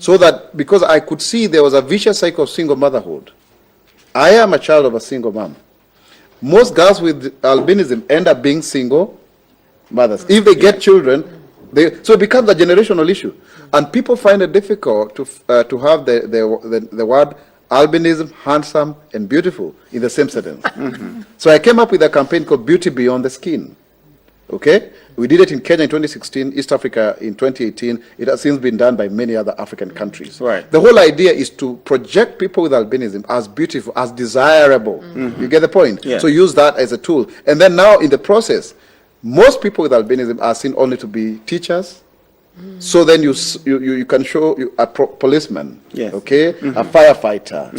Speaker 5: So that, because I could see there was a vicious cycle of single motherhood. I am a child of a single mom. Most girls with albinism end up being single mothers. If they get children, so it becomes a generational issue. And people find it difficult to have the word albinism, handsome, and beautiful in the same sentence. So I came up with a campaign called Beauty Beyond the Skin. Okay? We did it in Kenya in 2016, East Africa in 2018. It has since been done by many other African countries. Right. The whole idea is to project people with albinism as beautiful, as desirable. You get the point? Yeah. So use that as a tool. And then now in the process, most people with albinism are seen only to be teachers. So then you can show a policeman, okay, a firefighter,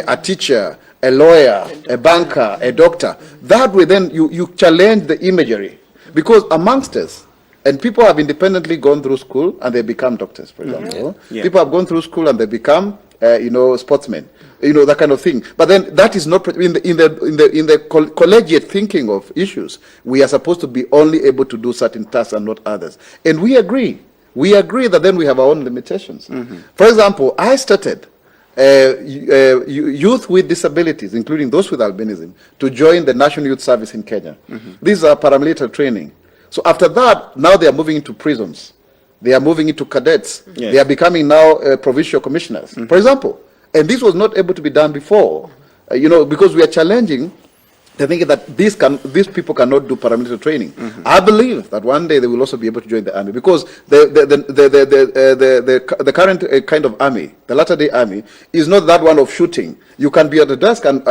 Speaker 5: a teacher, a lawyer, a banker, a doctor. That way then you challenge the imagery. Because amongst us, and people have independently gone through school and they become doctors, for example. People have gone through school and they become, sportsmen, that kind of thing. But then that is not in the collegiate thinking of issues. We are supposed to be only able to do certain tasks and not others. And we agree. We agree that then we have our own limitations. For example, I started youth with disabilities, including those with albinism, to join the National Youth Service in Kenya. These are paramilitary training. So after that, now they are moving into prisons. They are moving into cadets. They are becoming now provincial commissioners, for example. And this was not able to be done before, because we are challenging the thinking that these people cannot do paramilitary training. I believe that one day they will also be able to join the army, because the current kind of army, the latter-day army, is not that one of shooting. You can be at the desk and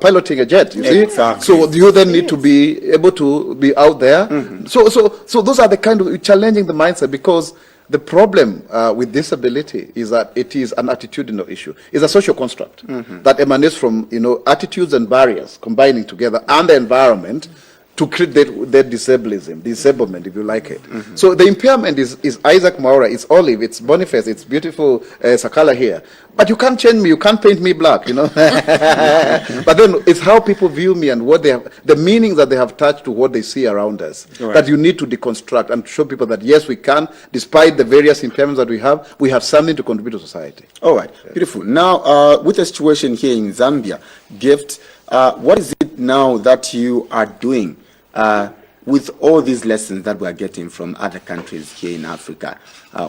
Speaker 5: piloting a jet, you see? Exactly. So you then need to be able to be out there. So those are the kind of challenging the mindset, because the problem with disability is that it is an attitudinal issue. It's a social construct that emanates from attitudes and barriers combining together and the environment to create that disablement, if you like it. So the impairment is Isaac Mwaura, it's Olive, it's Boniface, it's beautiful Sakala here. But you can't change me, you can't paint me black, But then it's how people view me and what they have, the meanings that they have attached to what they see around us, that you need to deconstruct and show people that yes, we can, despite the various impairments that we have something to contribute to society.
Speaker 1: All right, beautiful. Now, with the situation here in Zambia, Gift, what is it now that you are doing with all these lessons that we are getting from other countries here in Africa?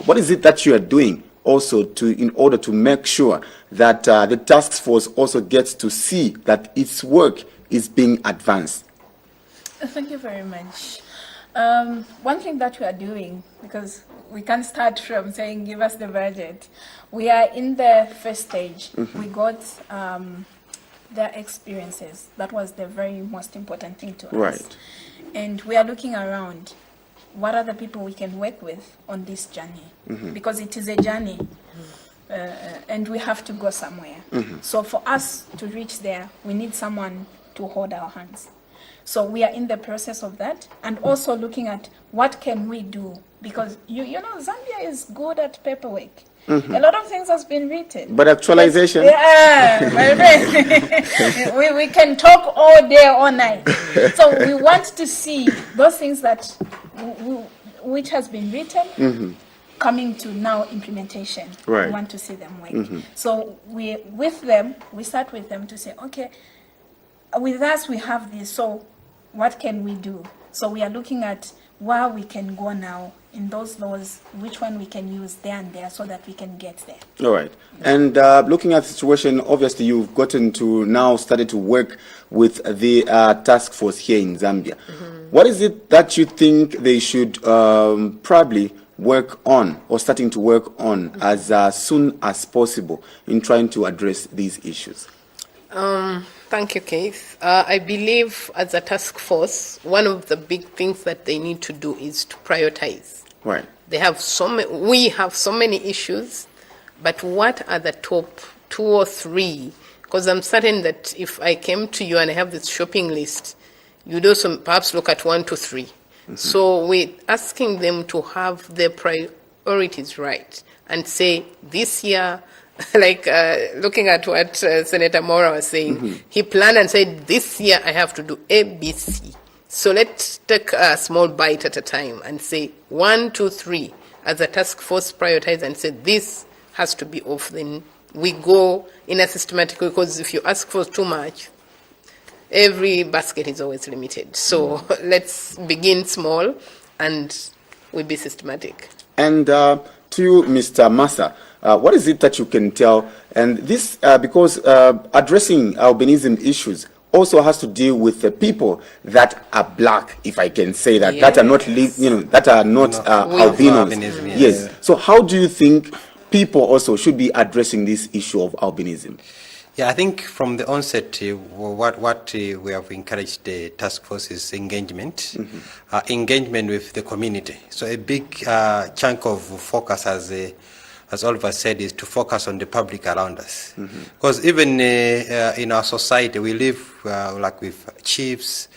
Speaker 1: What is it that you are doing also in order to make sure that the task force also gets to see that its work is being advanced?
Speaker 4: Thank you very much. One thing that we are doing, because we can't start from saying give us the budget, we are in the first stage. We got their experiences. That was the very most important thing to us. Right. And we are looking around. What are the people we can work with on this journey? Because it is a journey, and we have to go somewhere. So for us to reach there, we need someone to hold our hands. So we are in the process of that, and also looking at what can we do, because you know Zambia is good at paperwork. A lot of things has been written.
Speaker 1: But actualization?
Speaker 4: Yeah, my friend. we can talk all day, all night. So we want to see those things that which has been written coming to now implementation.
Speaker 1: Right.
Speaker 4: We want to see them work. So we start with them to say, okay, with us we have this, so what can we do? So we are looking at where we can go now in those laws, which one we can use there and there so that we can get there.
Speaker 1: All right. And looking at the situation, obviously you've gotten to now started to work with the task force here in Zambia. What is it that you think they should probably work on or starting to work on as soon as possible in trying to address these issues?
Speaker 3: Thank you, Keith. I believe as a task force, one of the big things that they need to do is to prioritize.
Speaker 1: Right.
Speaker 3: They have we have so many issues, but what are the top 2 or 3? Because I'm certain that if I came to you and I have this shopping list, you'd also perhaps look at 1 to 3. So we're asking them to have their priorities right and say this year, like looking at what Senator Mwaura was saying, he planned and said, this year I have to do A, B, C. So let's take a small bite at a time and say 1, 2, 3 as a task force prioritize and say this has to be off. Then we go in a systematic way, because if you ask for too much, every basket is always limited. So let's begin small and we'll be systematic.
Speaker 1: And to you, Mr. Massah, what is it that you can tell? And this, because addressing albinism issues also has to deal with the people that are black, if I can say that, that are not, that are not albinos.
Speaker 2: Albinism,
Speaker 1: yes. So how do you think people also should be addressing this issue of albinism?
Speaker 2: Yeah, I think from the onset, what we have encouraged the task force is engagement, engagement with the community. So a big chunk of focus, as Oliver said, is to focus on the public around us. Because even in our society, we live like with chiefs,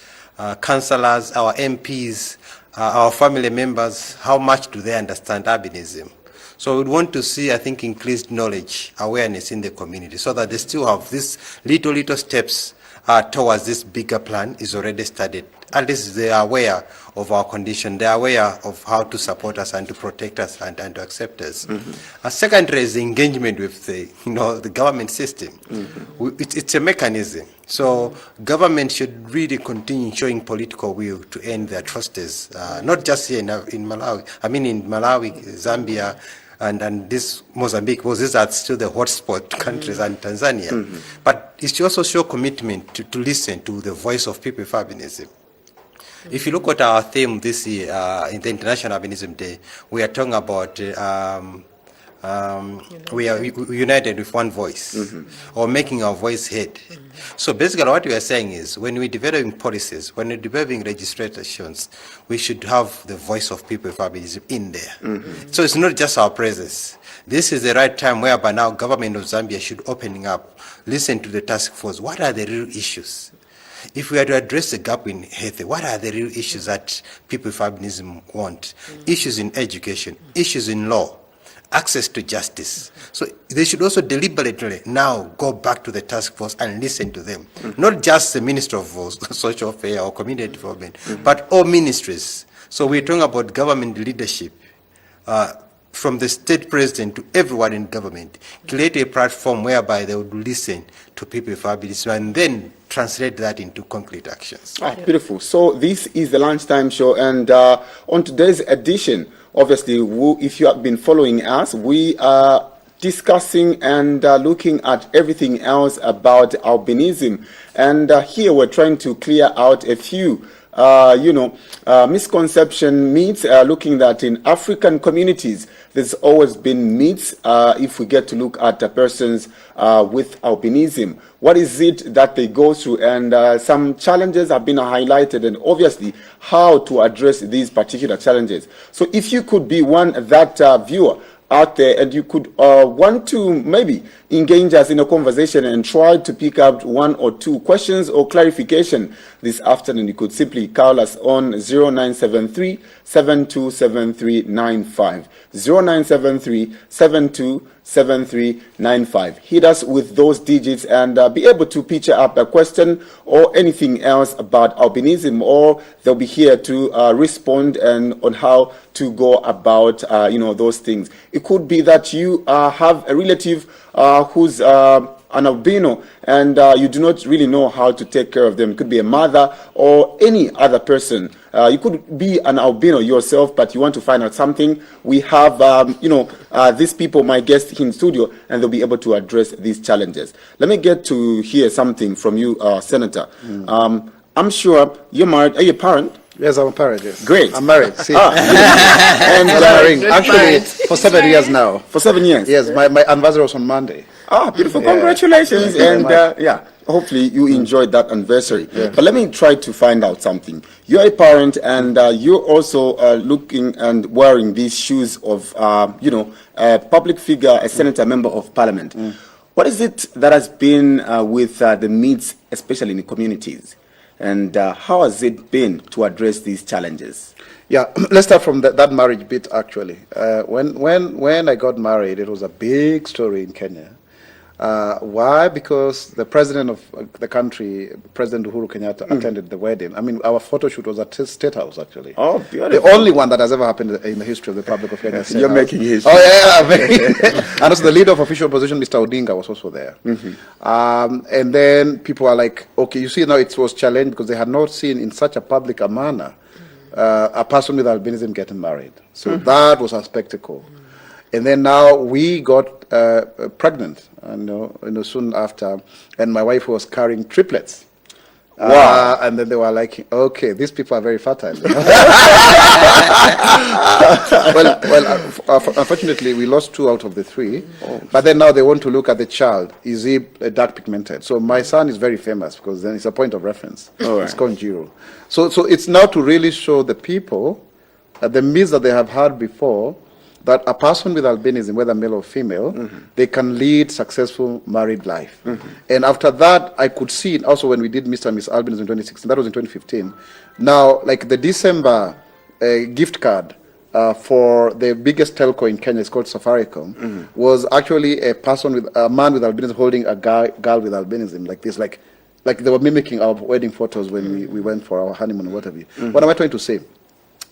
Speaker 2: councillors, our MPs, our family members. How much do they understand albinism? So we want to see, I think, increased knowledge, awareness in the community, so that they still have these little steps towards this bigger plan is already started. At least they are aware of our condition. They are aware of how to support us and to protect us and to accept us. Secondary is the engagement with the, the government system. It's a mechanism. So government should really continue showing political will to end the atrocities, not just here in Malawi. I mean in Malawi, Zambia, and this Mozambique, because these are still the hotspot countries, and Tanzania. But it should also show commitment to listen to the voice of people with albinism. If you look at our theme this year in the International Albinism Day, we are talking about we are united with one voice, or making our voice heard. So basically what we are saying is, when we're developing policies, when we're developing registrations, we should have the voice of people with albinism in there. So it's not just our presence. This is the right time whereby now government of Zambia should opening up, listen to the task force. What are the real issues? If we are to address the gap in health, what are the real issues that people with albinism want? Issues in education, issues in law, access to justice. So they should also deliberately now go back to the task force and listen to them. Not just the Minister of Social Affairs or Community Development, but all ministries. So we're talking about government leadership, from the state president to everyone in government. Create a platform whereby they would listen to people with albinism and then translate that into concrete actions.
Speaker 1: Beautiful. So this is the Lunchtime Show, and on today's edition, obviously, if you have been following us, we are discussing and looking at everything else about albinism. And here we're trying to clear out a few misconception myths, looking that in African communities, there's always been myths if we get to look at persons with albinism. What is it that they go through? And some challenges have been highlighted, and obviously how to address these particular challenges. So if you could be that viewer out there and you could want to maybe engage us in a conversation and try to pick up 1 or 2 questions or clarification this afternoon, you could simply call us on 0973 727395. 0973 727395. Hit us with those digits and be able to picture up a question or anything else about albinism, or they'll be here to respond and on how to go about those things. It could be that you have a relative who's an albino and you do not really know how to take care of them. It could be a mother or any other person. You could be an albino yourself, but you want to find out something. We have these people, my guests in studio, and they'll be able to address these challenges. Let me get to hear something from you, Senator. I'm sure you're married. Are you a parent?
Speaker 5: Yes, I'm a parent, yes.
Speaker 1: Great.
Speaker 5: I'm married, see.
Speaker 1: And
Speaker 5: actually, for 7 years now.
Speaker 1: For 7 years?
Speaker 5: Yes, my anniversary was on Monday.
Speaker 1: Ah, beautiful. Yeah. Congratulations. And hopefully you enjoyed that anniversary. Yeah. But let me try to find out something. You're a parent and you're also looking and wearing these shoes of, a public figure, a senator, member of parliament. What is it that has been with the needs, especially in the communities? And how has it been to address these challenges?
Speaker 5: Yeah, let's start from that marriage bit, actually. When I got married, it was a big story in Kenya. Why? Because the president of the country, President Uhuru Kenyatta, attended the wedding. I mean, our photo shoot was at State House, actually.
Speaker 1: Oh, beautiful.
Speaker 5: The only one that has ever happened in the history of the Republic of Kenya.
Speaker 1: You're making history.
Speaker 5: Oh, yeah. And also the leader of official opposition, Mr. Odinga, was also there. And then people are like, okay, you see now it was challenged because they had not seen in such a public a manner a person with albinism getting married. So that was a spectacle. And then now we got pregnant, soon after, and my wife was carrying triplets. Wow. And then they were like, okay, these people are very fertile. Unfortunately, we lost 2 out of the 3. But then now they want to look at the child. Is he dark pigmented? So my son is very famous because then it's a point of reference. It's called Jiro. So it's now to really show the people the myths that they have had before, that a person with albinism, whether male or female, they can lead successful married life. And after that, I could see it also when we did Mr. and Miss Albinism in 2016, that was in 2015. Now, like the December gift card for the biggest telco in Kenya, it's called Safaricom, was actually a man with albinism holding a girl with albinism, like this, like they were mimicking our wedding photos when we went for our honeymoon or whatever. What am I trying to say?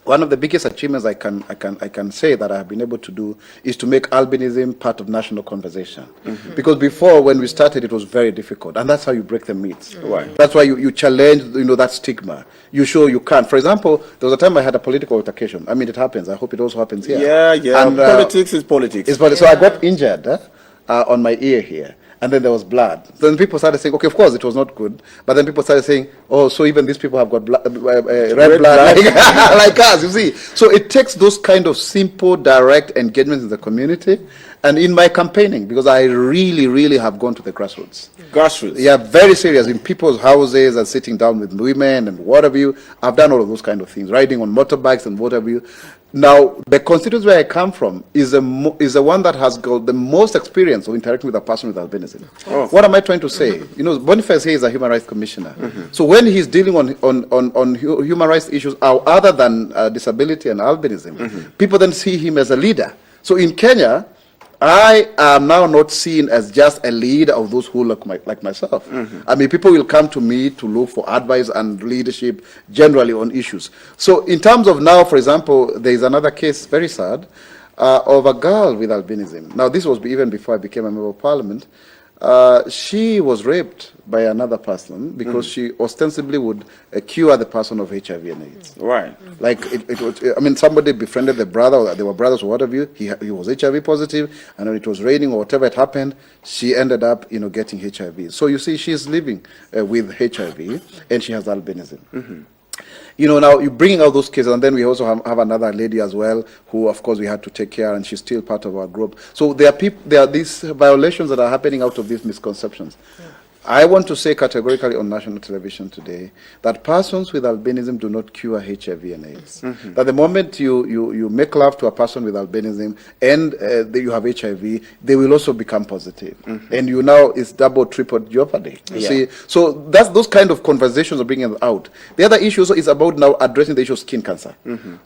Speaker 5: One of the biggest achievements I can say that I have been able to do is to make albinism part of national conversation. Because before, when we started, it was very difficult, and that's how you break the myths. That's why you challenge, that stigma. You show you can. For example, there was a time I had a political altercation. I mean, it happens. I hope it also happens here.
Speaker 1: Yeah. And, politics is politics.
Speaker 5: So I got injured on my ear here. And then there was blood. Then people started saying, okay, of course, it was not good. But then people started saying, oh, so even these people have got red blood like us, you see. So it takes those kind of simple, direct engagements in the community. And in my campaigning, because I really, really have gone to the grassroots.
Speaker 1: Grassroots?
Speaker 5: Yeah, very serious. In people's houses and sitting down with women and whatever you. I've done all of those kind of things, riding on motorbikes and whatever you. Now, the constituency where I come from is the one that has got the most experience of interacting with a person with albinism. What am I trying to say? Boniface here is a human rights commissioner. So when he's dealing on human rights issues other than disability and albinism, people then see him as a leader. So in Kenya, I am now not seen as just a leader of those who look like myself. I mean, people will come to me to look for advice and leadership generally on issues. So in terms of now, for example, there is another case, very sad, of a girl with albinism. Now, this was even before I became a member of parliament. She was raped by another person because she ostensibly would cure the person of HIV and AIDS.
Speaker 1: Right.
Speaker 5: Like, somebody befriended the brother, or they were brothers or whatever. He was HIV positive, and when it was raining or whatever had happened, she ended up, getting HIV. So you see, she's living with HIV, and she has albinism. Now you're bringing out those cases, and then we also have another lady as well, who of course we had to take care, and she's still part of our group. So there are these violations that are happening out of these misconceptions. I want to say categorically on national television today that persons with albinism do not cure HIV and AIDS. That the moment you make love to a person with albinism and you have HIV, they will also become positive. And you now, it's double, triple jeopardy. You see? So that's those kind of conversations are bringing out. The other issue also is about now addressing the issue of skin cancer.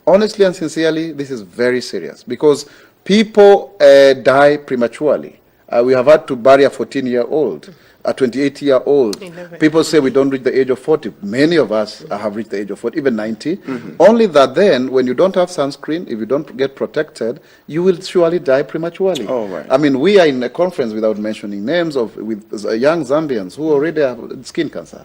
Speaker 5: Honestly and sincerely, this is very serious because people die prematurely. We have had to bury a 14-year-old. A 28-year-old. People say we don't reach the age of 40. Many of us have reached the age of 40, even 90. Only that then, when you don't have sunscreen, if you don't get protected, you will surely die prematurely. I mean, we are in a conference, without mentioning names, with young Zambians who already have skin cancer.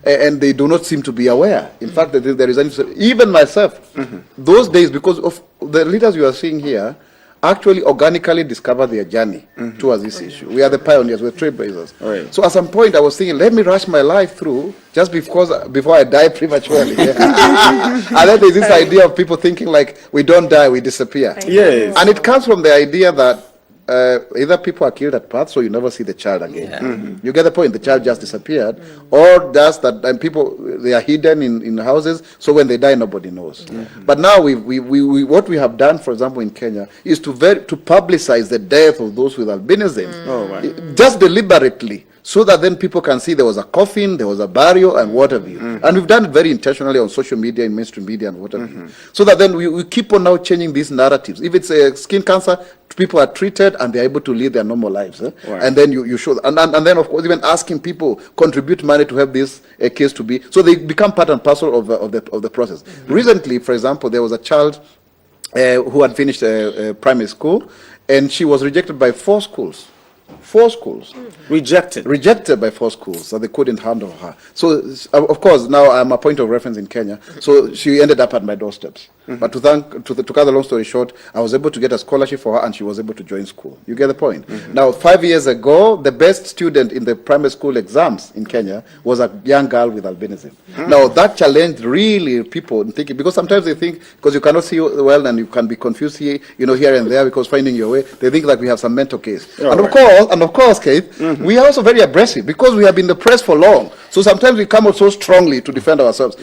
Speaker 5: And they do not seem to be aware. In fact, there is even myself, those days, because of the leaders you are seeing here, actually organically discover their journey towards this issue. We are the pioneers, we're trailblazers. So at some point I was thinking, let me rush my life through just before I die prematurely. And then there's this idea of people thinking like, we don't die, we disappear.
Speaker 1: Yes.
Speaker 5: And it comes from the idea that either people are killed at birth, so you never see the child again. You get the point, the child just disappeared, or just that and people, they are hidden in houses, so when they die, nobody knows. But now what we have done, for example, in Kenya, is to publicize the death of those with albinism, just deliberately, so that then people can see there was a coffin, there was a burial, and what have you. And we've done it very intentionally on social media, in mainstream media, and what have you. So that then we keep on now changing these narratives. If it's a skin cancer, people are treated and they're able to live their normal lives. And then you show, and then of course even asking people contribute money to help this case to be, so they become part and parcel of the process. Recently, for example, there was a child who had finished primary school, and she was rejected by 4 schools. 4 schools. Rejected by 4 schools, so they couldn't handle her. So, of course, now I'm a point of reference in Kenya, so she ended up at my doorsteps. But to cut the long story short, I was able to get a scholarship for her, and she was able to join school. You get the point? Now, 5 years ago, the best student in the primary school exams in Kenya was a young girl with albinism. Now, that challenged really people in thinking, because sometimes they think, because you cannot see well and you can be confused here, here and there, because finding your way, they think that we have some mental case. And of course, Keith, we are also very aggressive because we have been in the press for long. So sometimes we come out so strongly to defend ourselves.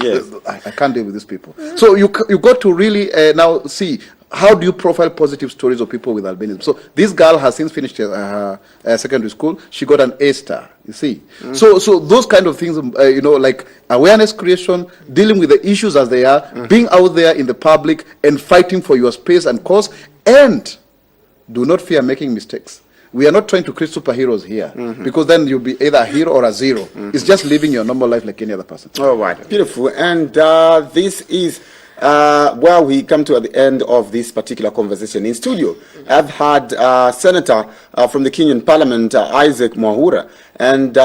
Speaker 5: I can't deal with these people. So you got to really now see, how do you profile positive stories of people with albinism? So this girl has since finished her secondary school. She got an A star, you see. So those kind of things, like awareness creation, dealing with the issues as they are, being out there in the public and fighting for your space and cause, and do not fear making mistakes. We are not trying to create superheroes here, because then you'll be either a hero or a zero. It's just living your normal life like any other person.
Speaker 1: All right, beautiful. And this is where we come to at the end of this particular conversation. In studio, I've had Senator from the Kenyan Parliament, Isaac Mwaura, and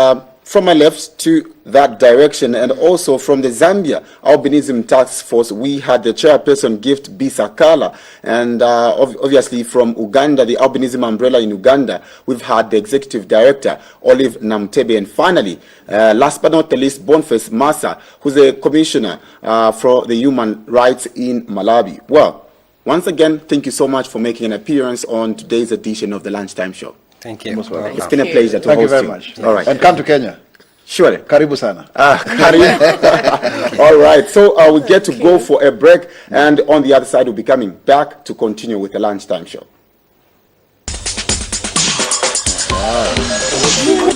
Speaker 1: from my left to that direction, and also from the Zambia Albinism Task Force, we had the chairperson, Gift B. Sakala, and obviously from Uganda, the Albinism Umbrella in Uganda, we've had the Executive Director, Olive Namutebi, and finally, last but not the least, Boniface Massah, who's a Commissioner for the Human Rights in Malawi. Well, once again, thank you so much for making an appearance on today's edition of the Lunchtime Show.
Speaker 2: Thank you.
Speaker 1: It's been a pleasure to host you.
Speaker 5: Thank you very much.
Speaker 1: All right.
Speaker 5: And come to Kenya.
Speaker 1: Surely.
Speaker 5: Karibu sana.
Speaker 1: Karibu. All right. So we get to go for a break, and on the other side, we'll be coming back to continue with the Lunchtime Show.
Speaker 5: Wow.